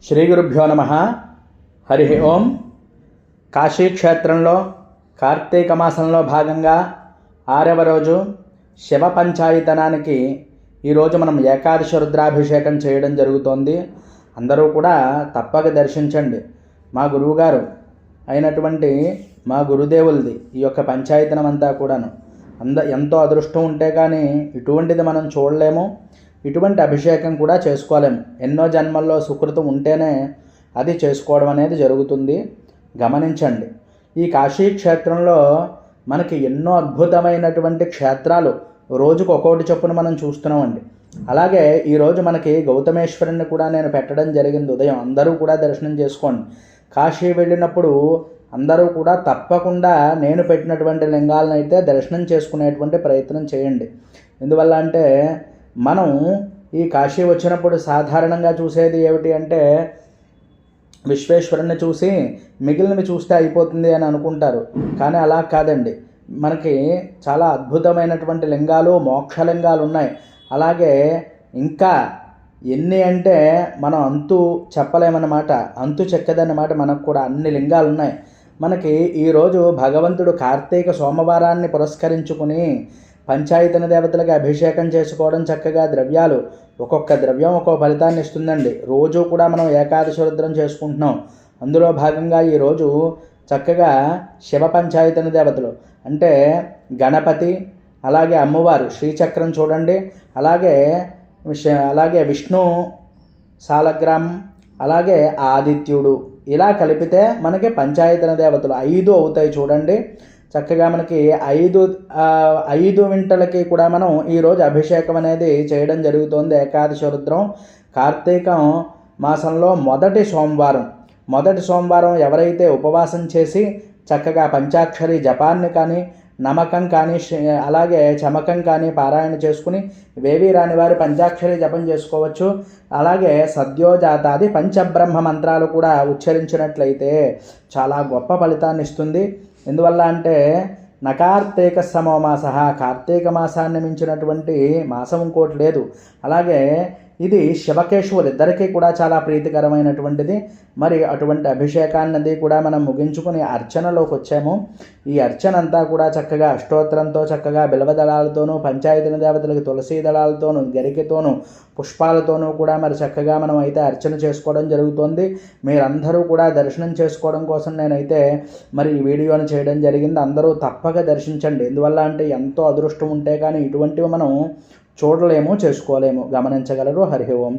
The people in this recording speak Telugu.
శ్రీ గురుభ్యో నమః. హరి ఓం. కాశీక్షేత్రంలో కార్తీక మాసంలో భాగంగా 6వ రోజు శివ పంచాయతనానికి ఈరోజు మనం ఏకాదశి రుద్రాభిషేకం చేయడం జరుగుతోంది. అందరూ కూడా తప్పక దర్శించండి. మా గురువుగారు అయినటువంటి మా గురుదేవులది ఈ యొక్క పంచాయతనం అంతా కూడాను ఎంతో అదృష్టం ఉంటే కానీ ఇటువంటిది మనం చూడలేము, ఇటువంటి అభిషేకం కూడా చేసుకోలేము. ఎన్నో జన్మల్లో సుకృతం ఉంటేనే అది చేసుకోవడం అనేది జరుగుతుంది. గమనించండి, ఈ కాశీ క్షేత్రంలో మనకి ఎన్నో అద్భుతమైనటువంటి క్షేత్రాలు రోజుకు ఒక్కొక్కటి చొప్పున మనం చూస్తున్నామండి. అలాగే ఈరోజు మనకి గౌతమేశ్వరుని కూడా నేను పెట్టడం జరిగింది. ఉదయం అందరూ కూడా దర్శనం చేసుకోండి. కాశీ వెళ్ళినప్పుడు అందరూ కూడా తప్పకుండా నేను పెట్టినటువంటి లింగాలను అయితే దర్శనం చేసుకునేటువంటి ప్రయత్నం చేయండి. ఎందువల్ల అంటే మనం ఈ కాశీ వచ్చినప్పుడు సాధారణంగా చూసేది ఏమిటి అంటే విశ్వేశ్వరుని చూసి మిగిలినవి చూస్తే అయిపోతుంది అని అనుకుంటారు. కానీ అలా కాదండి. మనకి చాలా అద్భుతమైనటువంటి లింగాలు, మోక్షలింగాలు ఉన్నాయి. అలాగే ఇంకా ఎన్ని అంటే మనం అంతు చెప్పలేమన్నమాట, అంతు చెక్కదన్నమాట. మనకు కూడా అన్ని లింగాలు ఉన్నాయి. మనకి ఈరోజు భగవంతుడు కార్తీక సోమవారాన్ని పురస్కరించుకుని పంచాయతన దేవతలకు అభిషేకం చేసుకోవడం, చక్కగా ద్రవ్యాలు ఒక్కొక్క ద్రవ్యం ఒక్కొక్క ఫలితాన్ని ఇస్తుందండి. రోజు కూడా మనం ఏకాదశి రుద్రం చేసుకుంటున్నాం. అందులో భాగంగా ఈరోజు చక్కగా శివ పంచాయతన దేవతలు అంటే గణపతి, అలాగే అమ్మవారు శ్రీచక్రం చూడండి, అలాగే విష్ణు సాలగ్రామం, అలాగే ఆదిత్యుడు, ఇలా కలిపితే మనకి పంచాయతన దేవతలు 5 అవుతాయి చూడండి. చక్కగా మనకి 5 వింటలకి కూడా మనం ఈరోజు అభిషేకం అనేది చేయడం జరుగుతుంది. ఏకాదశి రుద్రం కార్తీకం మాసంలో మొదటి సోమవారం ఎవరైతే ఉపవాసం చేసి చక్కగా పంచాక్షరి జపాన్ని కానీ, నమకం కానీ, అలాగే చమకం కానీ పారాయణ చేసుకుని వేవి రాని వారు పంచాక్షరి జపం చేసుకోవచ్చు. అలాగే సద్యోజాతాది పంచబ్రహ్మ మంత్రాలు కూడా ఉచ్చరించినట్లయితే చాలా గొప్ప ఫలితాన్ని ఇస్తుంది. ఎందువల్ల అంటే నకార్తీక సమో మాస, కార్తీక మాసాన్ని మించినటువంటి మాసం ఇంకోటి లేదు. అలాగే ఇది శివకేశవులు ఇద్దరికీ కూడా చాలా ప్రీతికరమైనటువంటిది. మరి అటువంటి అభిషేకాన్నది కూడా మనం ముగించుకుని అర్చనలోకి వచ్చాము. ఈ అర్చన అంతా కూడా చక్కగా అష్టోత్తరంతో, చక్కగా బిల్వదళాలతోనూ, పంచాయతన దేవతలకి తులసీ దళాలతోనూ, గరికతోనూ, పుష్పాలతోనూ కూడా మరి చక్కగా మనం అయితే అర్చన చేసుకోవడం జరుగుతుంది. మీరందరూ కూడా దర్శనం చేసుకోవడం కోసం నేనైతే మరి ఈ వీడియోని చేయడం జరిగింది. అందరూ తప్పక దర్శించండి. ఎందువల్ల అంటే ఎంతో అదృష్టం ఉంటే కానీ ఇటువంటివి మనం చూడలేము, చేసుకోలేము. గమనించగలరు. హరి ఓం.